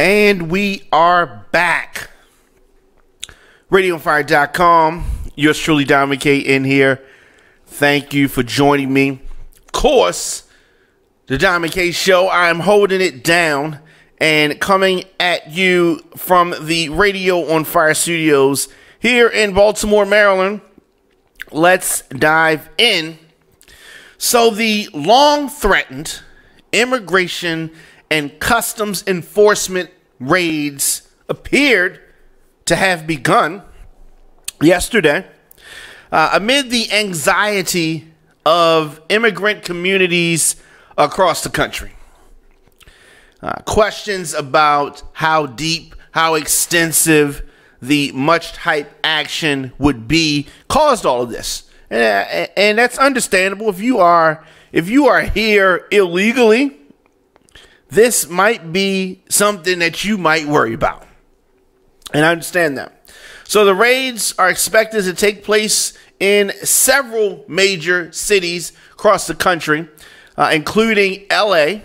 And we are back. RadioFire.com. Yours truly, Don McKay, in here. Thank you for joining me. Of course, the Don McKay Show, I'm holding it down and coming at you from the Radio on Fire studios here in Baltimore, Maryland. Let's dive in. So the long-threatened immigration and customs enforcement raids appeared to have begun yesterday amid the anxiety of immigrant communities across the country. Questions about how deep, how extensive the much-hyped action would be caused all of this. And that's understandable. If you are here illegally, this might be something that you might worry about. And I understand that. So the raids are expected to take place in several major cities across the country, including LA,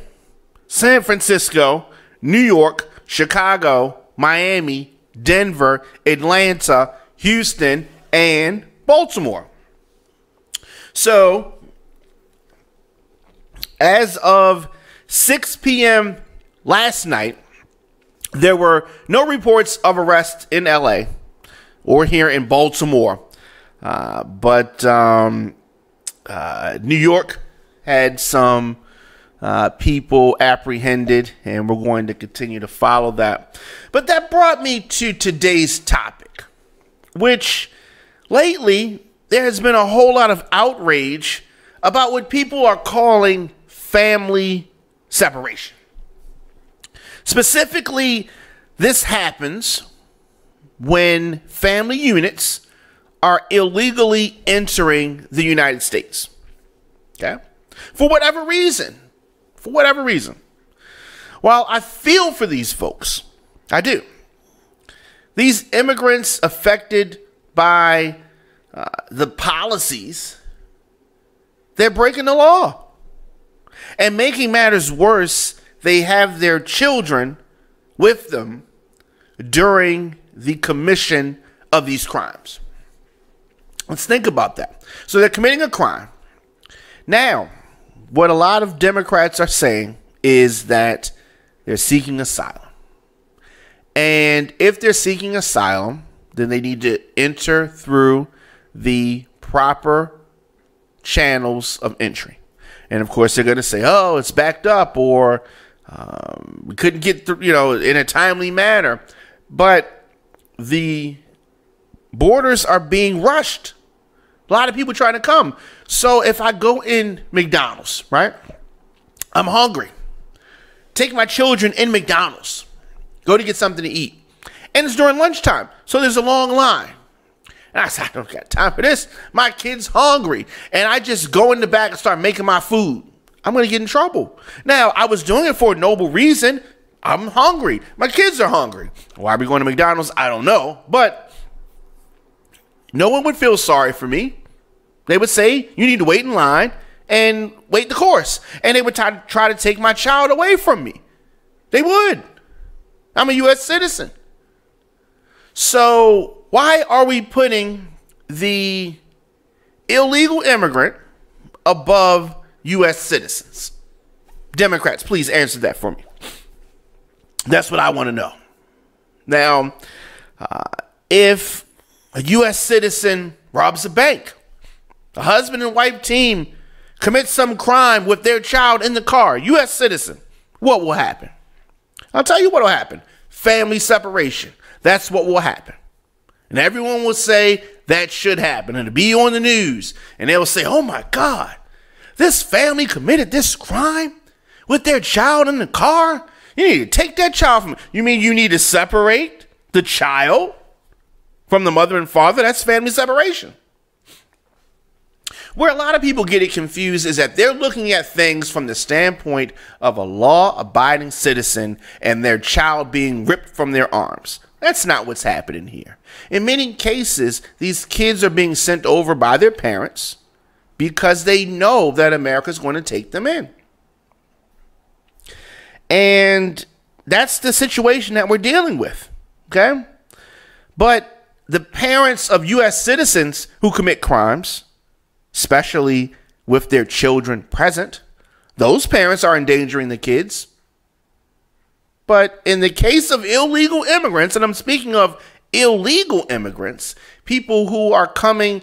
San Francisco, New York, Chicago, Miami, Denver, Atlanta, Houston, and Baltimore. So, as of 6 p.m. last night, there were no reports of arrest in LA or here in Baltimore. But New York had some people apprehended, and we're going to continue to follow that. But that brought me to today's topic, which lately there has been a whole lot of outrage about what people are calling family separation. Specifically, this happens when family units are illegally entering the United States. Okay? For whatever reason. While I feel for these folks, I do. These immigrants affected by the policies, they're breaking the law. And making matters worse, they have their children with them during the commission of these crimes. Let's think about that. So they're committing a crime. Now, what a lot of Democrats are saying is that they're seeking asylum. And if they're seeking asylum, then they need to enter through the proper channels of entry. And of course, they're going to say, oh, it's backed up, or we couldn't get through, in a timely manner. But the borders are being rushed. A lot of people trying to come. So if I go in McDonald's, right? I'm hungry. Take my children in McDonald's. Go to get something to eat. And it's during lunchtime. So there's a long line. And I said, I don't got time for this. My kid's hungry. And I just go in the back and start making my food. I'm going to get in trouble. Now, I was doing it for a noble reason. I'm hungry. My kids are hungry. Why are we going to McDonald's? I don't know. But no one would feel sorry for me. They would say, you need to wait in line and wait the course. And they would try to take my child away from me. They would. I'm a U.S. citizen. So why are we putting the illegal immigrant above U.S. citizens? Democrats, please answer that for me. That's what I want to know. Now, if a U.S. citizen robs a bank, a husband and wife team commits some crime with their child in the car, U.S. citizen, what will happen? I'll tell you what will happen. Family separation. That's what will happen. And everyone will say that should happen. And it'll be on the news. And they'll say, oh my God, this family committed this crime with their child in the car? You need to take that child from. You mean you need to separate the child from the mother and father? That's family separation. Where a lot of people get it confused is that they're looking at things from the standpoint of a law-abiding citizen and their child being ripped from their arms. That's not what's happening here. In many cases, these kids are being sent over by their parents because they know that America's going to take them in. And that's the situation that we're dealing with. Okay? But the parents of U.S. citizens who commit crimes, especially with their children present, those parents are endangering the kids. But in the case of illegal immigrants, and I'm speaking of illegal immigrants, people who are coming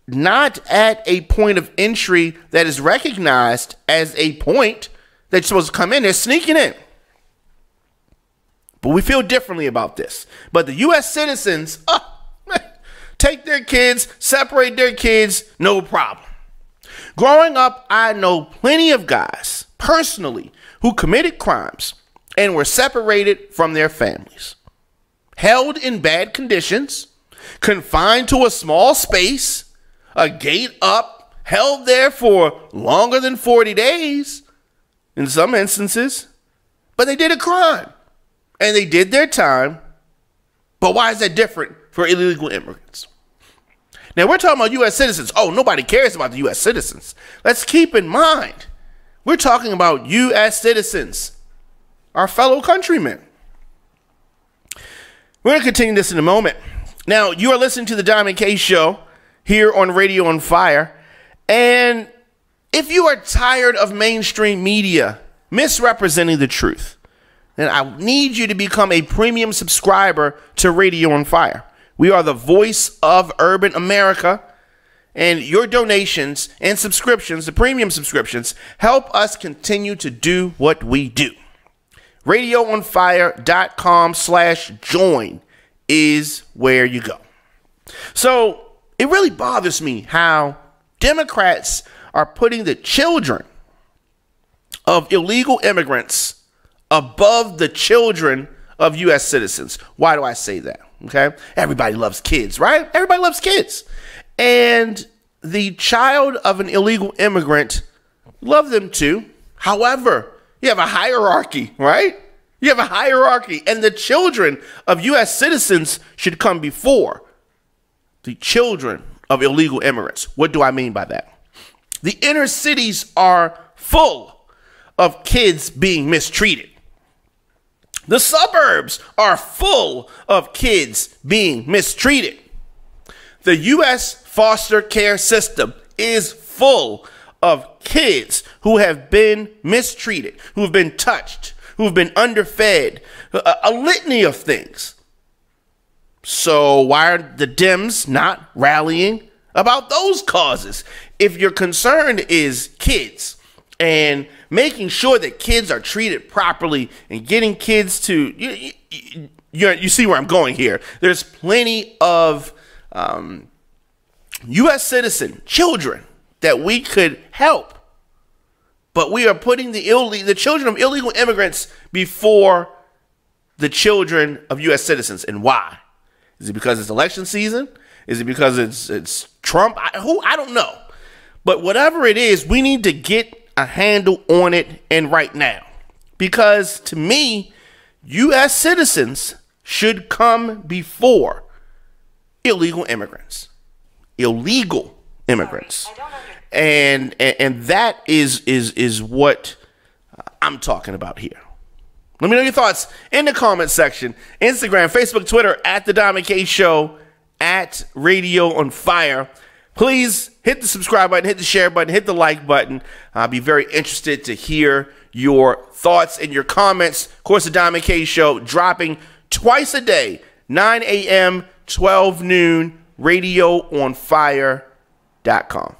not at a point of entry that is recognized as a point that you're supposed to come in, they're sneaking in. But we feel differently about this. But the U.S. citizens, take their kids, separate their kids, no problem. Growing up, I know plenty of guys, personally, who committed crimes and were separated from their families, held in bad conditions, confined to a small space, a gate up, held there for longer than 40 days in some instances, but they did a crime and they did their time. But why is that different for illegal immigrants? Now, we're talking about U.S. citizens. Oh, nobody cares about the U.S. citizens. Let's keep in mind, we're talking about U.S. citizens, our fellow countrymen. We're going to continue this in a moment. Now, you are listening to the Diamond K Show here on Radio on Fire. And if you are tired of mainstream media misrepresenting the truth, then I need you to become a premium subscriber to Radio on Fire. We are the voice of urban America, and your donations and subscriptions, the premium subscriptions, help us continue to do what we do. RadioOnFire.com/join is where you go. So it really bothers me how Democrats are putting the children of illegal immigrants above the children of U.S. citizens. Why do I say that? Okay. Everybody loves kids, right? Everybody loves kids. And the child of an illegal immigrant, love them too. However, you have a hierarchy, right? You have a hierarchy, and the children of U.S. citizens should come before the children of illegal immigrants. What do I mean by that? The inner cities are full of kids being mistreated. The suburbs are full of kids being mistreated. The U.S. foster care system is full of kids who have been mistreated, who have been touched, who have been underfed, a litany of things. So why are the Dems not rallying about those causes? If your concern is kids and making sure that kids are treated properly and getting kids to, you see where I'm going here. There's plenty of U.S. citizen children that we could help. But we are putting the children of illegal immigrants before the children of U.S. citizens. And why? Is it because it's election season? Is it because it's Trump? I don't know. But whatever it is, we need to get a handle on it, and right now. Because to me, U.S. citizens should come before illegal immigrants. Illegal immigrants. And that is what I'm talking about here. Let me know your thoughts in the comment section. Instagram, Facebook, Twitter, at The Diamond K Show, at Radio on Fire. Please hit the subscribe button, hit the share button, hit the like button. I'll be very interested to hear your thoughts and your comments. Of course, The Diamond K Show dropping twice a day, 9 a.m., 12 noon, radioonfire.com.